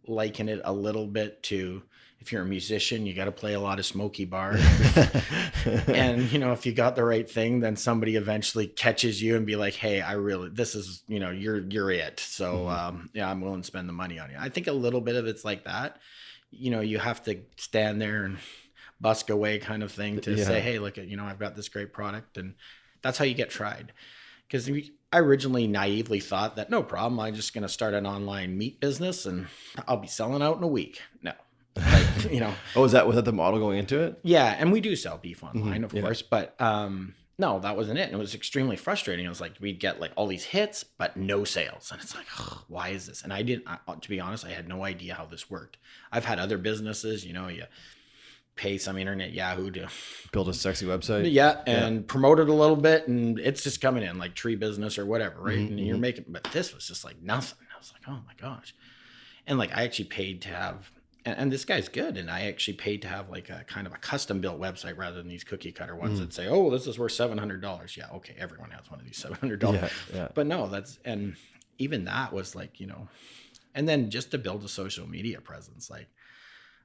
liken it a little bit to, if you're a musician, you got to play a lot of Smokey Bar. And, you know, if you got the right thing, then somebody eventually catches you and be like, hey, this is, you know, you're it. So, yeah, I'm willing to spend the money on you. I think a little bit of it's like that. You know, you have to stand there and busk away kind of thing to say, hey, look at, I've got this great product, and that's how you get tried. Because I originally naively thought that no problem, I'm just going to start an online meat business and I'll be selling out in a week. No. Was that the model going into it? Yeah, and we do sell beef online, of course, but no, that wasn't it. And it was extremely frustrating. It was like we'd get like all these hits, but no sales, and it's like, why is this? And to be honest, I had no idea how this worked. I've had other businesses, you pay some internet Yahoo to build a sexy website, and promote it a little bit, and it's just coming in like tree business or whatever, right? And you're making, but this was just like nothing. I was like, oh my gosh. And like I actually paid to have, and this guy's good, and I actually paid to have like a kind of a custom built website rather than these cookie cutter ones that say, oh, this is worth $700. Yeah, okay, everyone has one of these $700. But no, and even that was like, and then just to build a social media presence, like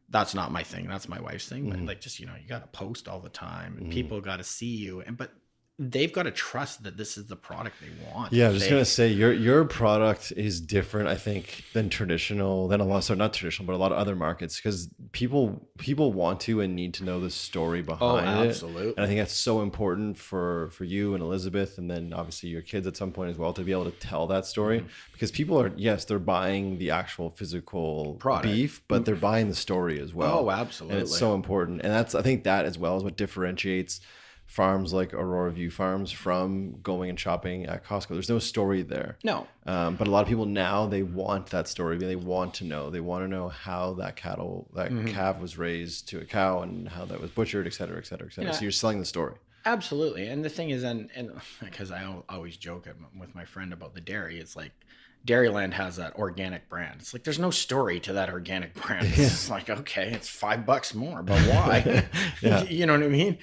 that's not my thing, that's my wife's thing. But like, just, you got to post all the time, and people got to see you, but they've got to trust that this is the product they want. Yeah, I was just gonna say your product is different, I think, than a lot of other markets, because people want to and need to know the story behind it. Absolutely. And I think that's so important for you and Elizabeth, and then obviously your kids at some point as well, to be able to tell that story, because people are, yes, they're buying the actual physical product, beef, but they're buying the story as well. Oh, absolutely. And it's so important, and I think that as well is what differentiates farms like Aurora View Farms from going and shopping at Costco. There's no story there. No. But a lot of people now, they want that story. They want to know how that calf was raised to a cow, and how that was butchered, et cetera, et cetera, et cetera. So you're selling the story. Absolutely. And the thing is, and because I always joke with my friend about the dairy, it's like Dairyland has that organic brand. It's like there's no story to that organic brand. It's just like, okay, it's $5 more, but why? You know what I mean?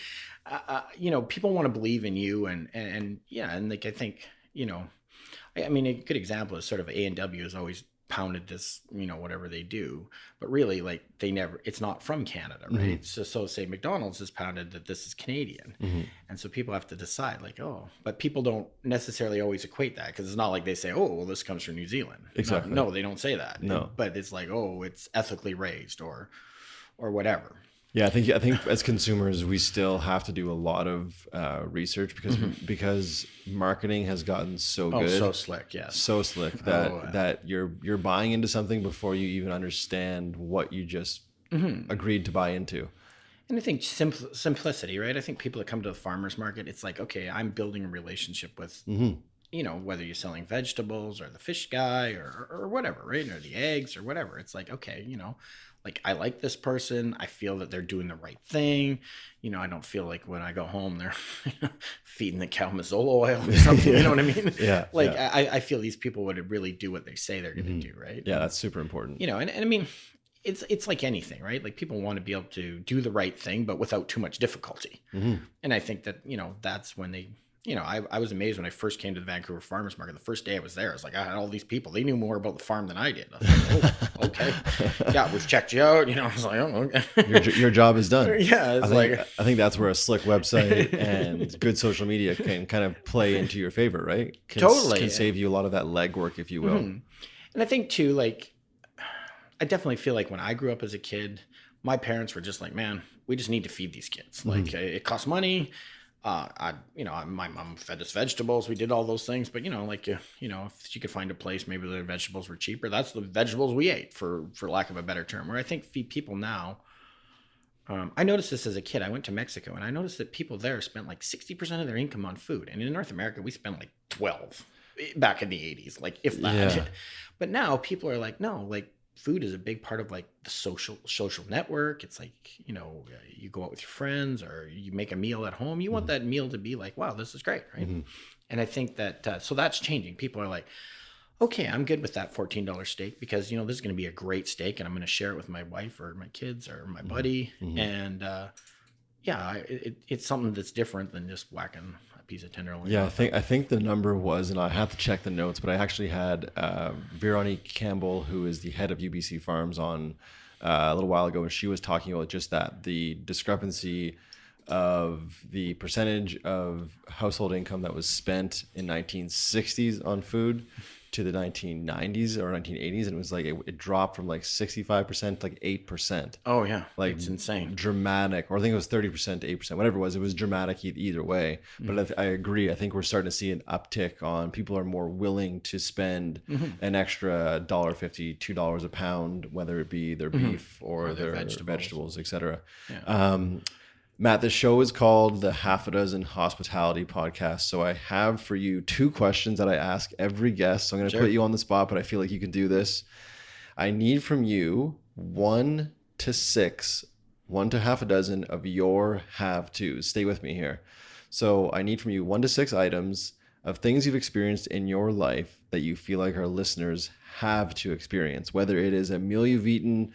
People want to believe in you, and like I think, I mean, a good example is sort of A&W has always pounded this, whatever they do, but really, like, it's not from Canada, right? So say McDonald's has pounded that this is Canadian, and so people have to decide, like, but people don't necessarily always equate that, because it's not like they say, oh, well, this comes from New Zealand. Exactly. No, they don't say that. No, but it's like, oh, it's ethically raised or whatever. Yeah, I think as consumers, we still have to do a lot of research, because marketing has gotten so good, so slick, so slick that you're buying into something before you even understand what you just agreed to buy into. And I think simplicity, right? I think people that come to the farmers market, it's like, okay, I'm building a relationship with, whether you're selling vegetables or the fish guy or whatever, right? Or the eggs or whatever. It's like, okay, like, I like this person. I feel that they're doing the right thing. I don't feel like when I go home, they're feeding the cow Mazola oil or something. You know what I mean? Yeah. I feel these people would really do what they say they're going to do, right? Yeah, that's super important. And I mean, it's like anything, right? Like, people want to be able to do the right thing, but without too much difficulty. And I think that, that's when they... I was amazed when I first came to the Vancouver Farmers Market. The first day I was there, I was like, I had all these people. They knew more about the farm than I did. I was like, oh, okay. Yeah, we've checked you out. I was like, oh, okay. Your job is done. Yeah. I think that's where a slick website and good social media can kind of play into your favor, right? Totally. Can save you a lot of that legwork, if you will. And I think, too, like, I definitely feel like when I grew up as a kid, my parents were just like, man, we just need to feed these kids. Like, it costs money. My mom fed us vegetables. We did all those things, but if she could find a place, maybe the vegetables were cheaper. That's the vegetables we ate, for lack of a better term. Where I think people now, I noticed this as a kid. I went to Mexico, and I noticed that people there spent like 60% of their income on food, and in North America, we spent like 12 back in the 80s, like, if that. Yeah. But now people are like, no, like, food is a big part of like the social network. It's like, you go out with your friends or you make a meal at home. You want that meal to be like, wow, this is great, right? And I think that so that's changing. People are like, okay, I'm good with that $14 steak, because this is going to be a great steak, and I'm going to share it with my wife or my kids or my buddy. And it's something that's different than just whacking piece of tenderloin. Yeah, I think the number was, and I have to check the notes, but I actually had Veronique Campbell, who is the head of UBC Farms, on a little while ago, and she was talking about just that, the discrepancy of the percentage of household income that was spent in 1960s on food to the 1990s or 1980s, and it was like it dropped from like 65% to like 8%. Oh yeah, Like it's insane. Dramatic, or I think it was 30% to 8%, whatever it was dramatic either way. But I agree. I think we're starting to see an uptick on people are more willing to spend an extra $1.50, $2 a pound, whether it be their beef or their vegetables, etc. Yeah. Matt, the show is called the Half a Dozen Hospitality Podcast. So I have for you 2 questions that I ask every guest. So I'm going to put you on the spot, but I feel like you can do this. I need from you 1 to 6, 1 to half a dozen of your have-tos. Stay with me here. So I need from you 1 to 6 items of things you've experienced in your life that you feel like our listeners have to experience, whether it is a meal you've eaten,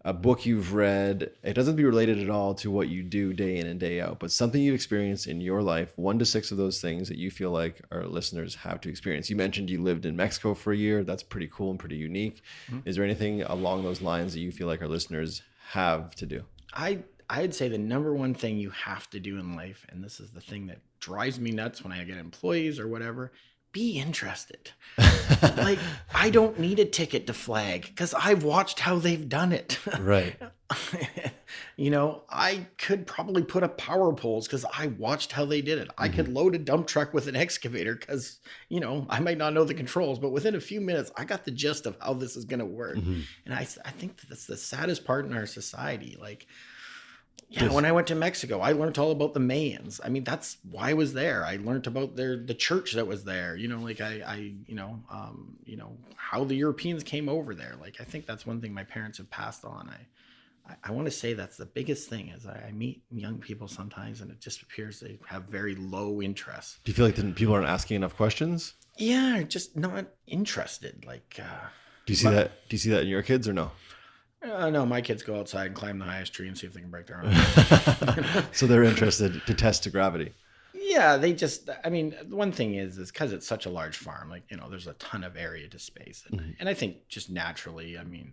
a book you've read. It doesn't be related at all to what you do day in and day out, but something you've experienced in your life, 1 to 6 of those things that you feel like our listeners have to experience. You mentioned you lived in Mexico for a year. That's pretty cool and pretty unique. Is there anything along those lines that you feel like our listeners have to do? I'd say the number one thing you have to do in life, and this is the thing that drives me nuts when I get employees or whatever, be interested. Like, I don't need a ticket to flag because I've watched how they've done it. Right. You know, I could probably put up power poles because I watched how they did it. I could load a dump truck with an excavator because, you know, I might not know the controls, but within a few minutes, I got the gist of how this is going to work. And I think that's the saddest part in our society. Like, yeah, when I went to Mexico, I learned all about the Mayans. I mean, that's why I was there. I learned about the church that was there. You know, like how the Europeans came over there. Like, I think that's one thing my parents have passed on. I want to say that's the biggest thing is I meet young people sometimes, and it just appears they have very low interest. Do you feel like people aren't asking enough questions? Yeah, just not interested. Like, do you see that? Do you see that in your kids or no? No, my kids go outside and climb the highest tree and see if they can break their arm. So they're interested to test the gravity. Yeah, they just, I mean, one thing is because it's such a large farm, like, you know, there's a ton of area to space. And I think just naturally, I mean,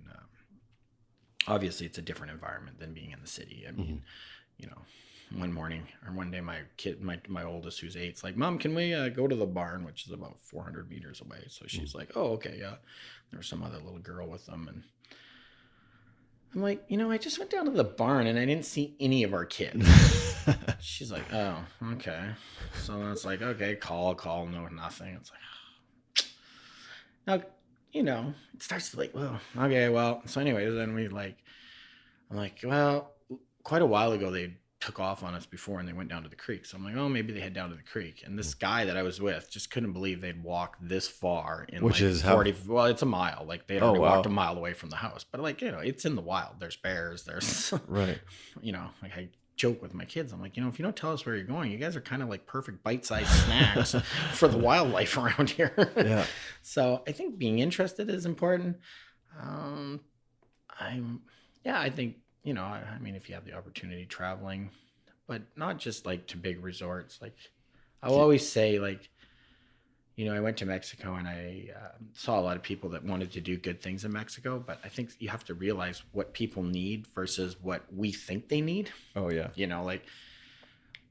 obviously it's a different environment than being in the city. I mean, you know, one day my kid, my oldest who's 8's like, Mom, can we go to the barn, which is about 400 meters away? So she's like, oh, okay, yeah. There was some other little girl with them, and I'm like, you know, I just went down to the barn and I didn't see any of our kids. She's like, oh, okay. So it's like, okay, call, no, nothing. It's like, now, you know, it starts to like, well, okay, well. So anyways, then I'm like, well, quite a while ago they took off on us before and they went down to the creek. So I'm like, oh, maybe they head down to the creek. And this guy that I was with just couldn't believe they'd walk this far in which like is 40. Well, it's a mile. Like they'd already walked a mile away from the house. But like, you know, it's in the wild. There's bears. There's right. You know, like I joke with my kids. I'm like, you know, if you don't tell us where you're going, you guys are kind of like perfect bite-sized snacks for the wildlife around here. Yeah. So I think being interested is important. I think, you know, I mean, if you have the opportunity traveling, but not just like to big resorts. Like I'll always say, like, you know, I went to Mexico and I saw a lot of people that wanted to do good things in Mexico, but I think you have to realize what people need versus what we think they need. Oh yeah. You know, like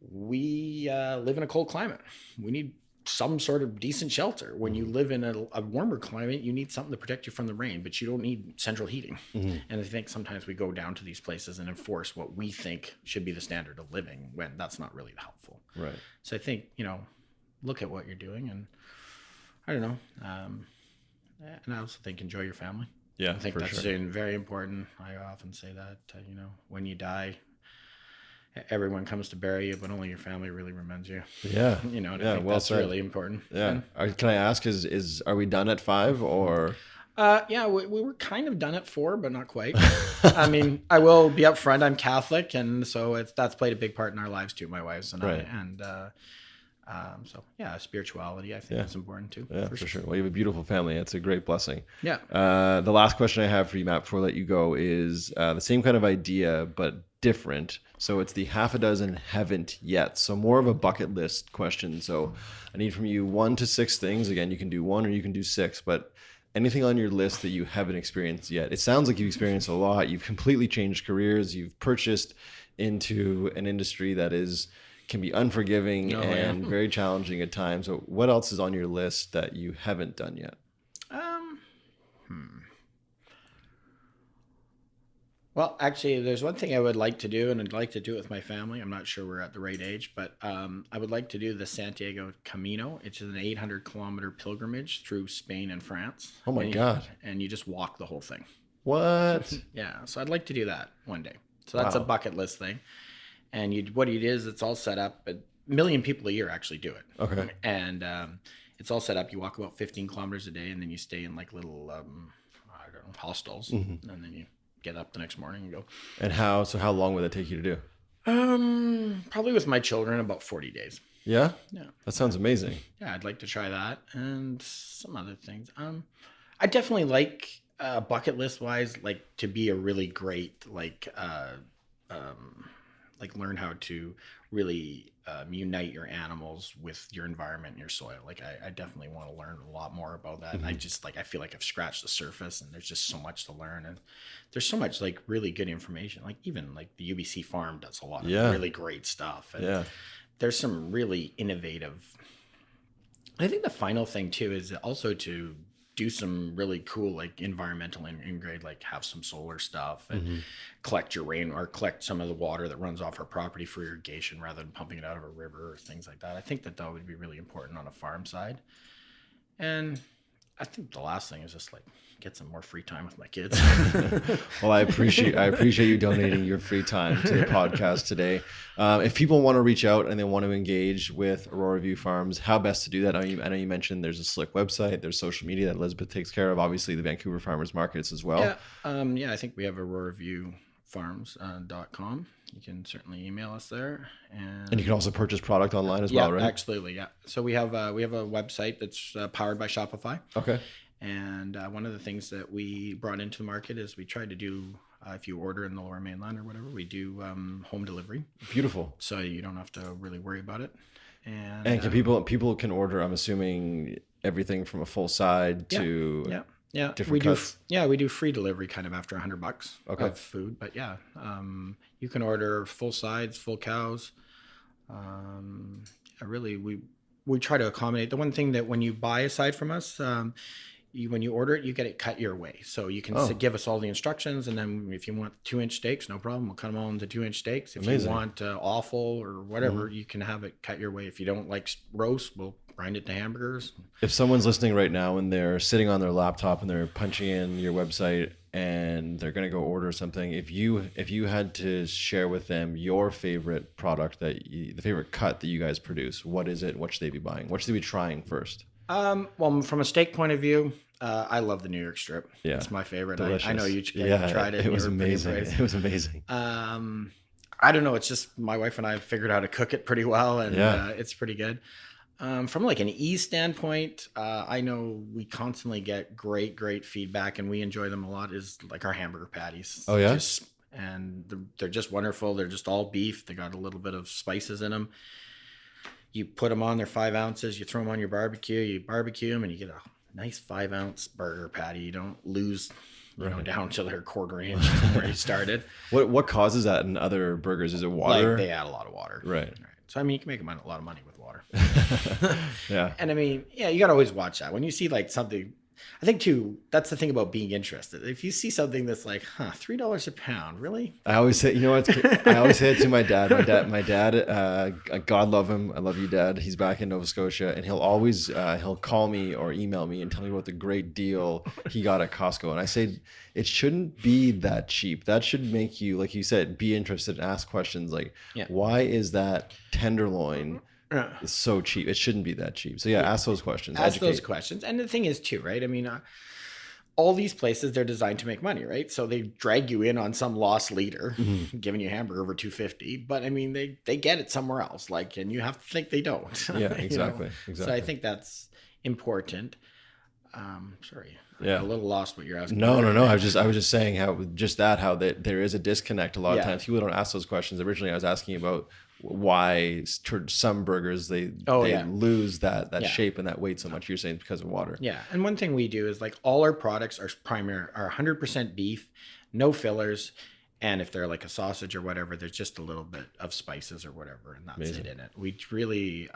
we live in a cold climate. We need some sort of decent shelter. When you live in a warmer climate, you need something to protect you from the rain, but you don't need central heating. And I think sometimes we go down to these places and enforce what we think should be the standard of living when that's not really helpful. Right. So I think, you know, look at what you're doing, and I don't know. And I also think enjoy your family. Yeah, I think that's very important. I often say that, you know, when you die, everyone comes to bury you, but only your family really remembers you. Yeah. You know, and I think that's really important. Yeah. Can I ask, are we done at 5 or? Yeah, we were kind of done at 4, but not quite. I mean, I will be upfront. I'm Catholic, and so that's played a big part in our lives too, my wife's and I. And so yeah, spirituality I think is important too. Yeah, for sure. Well, you have a beautiful family. It's a great blessing. Yeah. The last question I have for you, Matt, before I let you go, is the same kind of idea but different. So it's the half a dozen haven't yet. So more of a bucket list question. So I need from you 1 to 6 things. Again, you can do 1 or you can do 6, but anything on your list that you haven't experienced yet? It sounds like you've experienced a lot. You've completely changed careers. You've purchased into an industry that can be unforgiving and very challenging at times. So what else is on your list that you haven't done yet? Well, actually, there's one thing I would like to do, and I'd like to do it with my family. I'm not sure we're at the right age, but I would like to do the Santiago Camino. It's an 800-kilometer pilgrimage through Spain and France. Oh my God. And you just walk the whole thing. What? Yeah, so I'd like to do that one day. So that's a bucket list thing. And what it is, it's all set up. A million people a year actually do it. Okay. And it's all set up. You walk about 15 kilometers a day, and then you stay in like little, I don't know, hostels. And then you get up the next morning and go. And how long would that take you to do? Probably with my children, about 40 days. Yeah? Yeah. That sounds amazing. Yeah, I'd like to try that and some other things. I definitely like bucket list wise, like to be a really great like learn how to really unite your animals with your environment and your soil. Like I definitely want to learn a lot more about that. And I feel like I've scratched the surface, and there's just so much to learn, and there's so much like really good information. Like even like the UBC farm does a lot of really great stuff. And there's some really innovative. I think the final thing too is also to do some really cool like environmental integrate, like have some solar stuff and collect your rain or collect some of the water that runs off our property for irrigation rather than pumping it out of a river or things like that. I think that would be really important on a farm side. And I think the last thing is just like get some more free time with my kids. Well, I appreciate you donating your free time to the podcast today. If people want to reach out and they want to engage with Aurora View Farms, how best to do that? I know you mentioned there's a slick website, there's social media that Elizabeth takes care of, obviously the Vancouver Farmers Markets as well. Yeah, I think we have auroraviewfarms.com. You can certainly email us there, and you can also purchase product online as well, right? Absolutely, yeah. So we have a website that's powered by Shopify. Okay. And one of the things that we brought into the market is we tried to do, if you order in the Lower Mainland or whatever, we do home delivery. Beautiful. So you don't have to really worry about it. And can people can order, I'm assuming, everything from a full side to different cuts? We do free delivery kind of after $100 of food. But you can order full sides, full cows. Really, we try to accommodate. The one thing that when you buy a side from us, when you order it, you get it cut your way. So you can give us all the instructions, and then if you want 2-inch steaks, no problem. We'll cut them all into 2-inch steaks. If you want offal or whatever, you can have it cut your way. If you don't like roast, we'll grind it to hamburgers. If someone's listening right now and they're sitting on their laptop and they're punching in your website and they're going to go order something, if you had to share with them your favorite product, the favorite cut that you guys produce, what is it? What should they be buying? What should they be trying first? Well, from a steak point of view, I love the New York strip. Yeah, it's my favorite. I know you tried it. It was amazing. It was amazing. I don't know. It's just my wife and I have figured out how to cook it pretty well, and it's pretty good. From like an ease standpoint, I know we constantly get great feedback, and we enjoy them a lot. Is like our hamburger patties. Oh yeah. They're just wonderful. They're just all beef. They got a little bit of spices in them. You put them on, they're 5 ounces. You throw them on your barbecue. You barbecue them, and you get a nice 5-ounce burger patty. You don't lose, down to their quarter inch from where you started. What causes that in other burgers? Is it water? Like they add a lot of water. Right. So I mean, you can make a lot of money with water. Yeah. And I mean, you got to always watch that when you see like something. I think too, that's the thing about being interested. If you see something that's like, $3 a pound, really? I always say, I always say it to my dad. My dad, God love him. I love you, Dad. He's back in Nova Scotia, and he'll always, he'll call me or email me and tell me about the great deal he got at Costco. And I say, it shouldn't be that cheap. That should make you, like you said, be interested and ask questions like, why is that tenderloin it's so cheap? It shouldn't be that cheap. So ask those questions. Those questions. And the thing is too, right? I mean, all these places, they're designed to make money, right? So they drag you in on some lost leader, giving you a hamburger over $2.50. But I mean, they get it somewhere else. And you have to think they don't. Yeah, exactly. So I think that's important. Yeah. A little lost what you're asking. No. I was just saying how there is a disconnect a lot of times. People don't ask those questions. Originally, I was asking about why some burgers they lose that shape and that weight so much. You're saying it's because of water. Yeah, and one thing we do is like all our products are 100% beef, no fillers, and if they're like a sausage or whatever, there's just a little bit of spices or whatever, and that's it in it. We really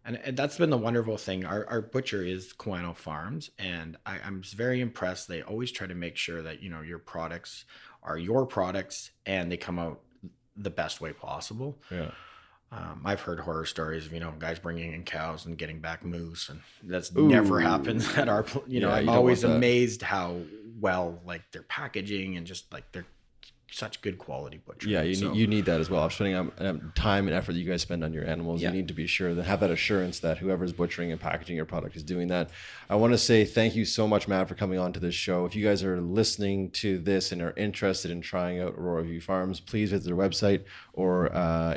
and that's been the wonderful thing. Our butcher is Untitled Farms, and I'm very impressed. They always try to make sure that your products are your products and they come out the best way possible. Yeah. I've heard horror stories of guys bringing in cows and getting back moose, and that's never happens at our. I'm always amazed how well like their packaging and just like they're such good quality butcher. Yeah, you need that as well. Spending time and effort that you guys spend on your animals, you need to be sure that have that assurance that whoever's butchering and packaging your product is doing that. I want to say thank you so much, Matt, for coming on to this show. If you guys are listening to this and are interested in trying out Aurora View Farms, please visit their website, or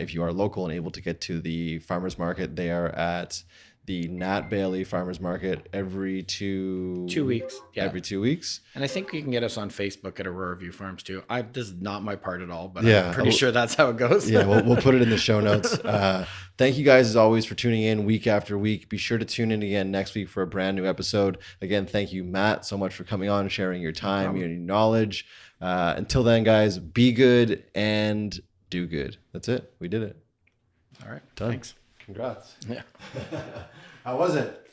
if you are local and able to get to the farmers market, they are at the Nat Bailey Farmers Market every 2 weeks. Yeah. Every 2 weeks. And I think you can get us on Facebook at Aurora View Farms too. This is not my part at all, but I'm pretty sure that's how it goes. Yeah, we'll put it in the show notes. Thank you guys as always for tuning in week after week. Be sure to tune in again next week for a brand new episode. Again, thank you, Matt, so much for coming on, sharing your time, your knowledge. Until then, guys, be good and do good. That's it. We did it. All right. Done. Thanks. Congrats. Yeah. How was it?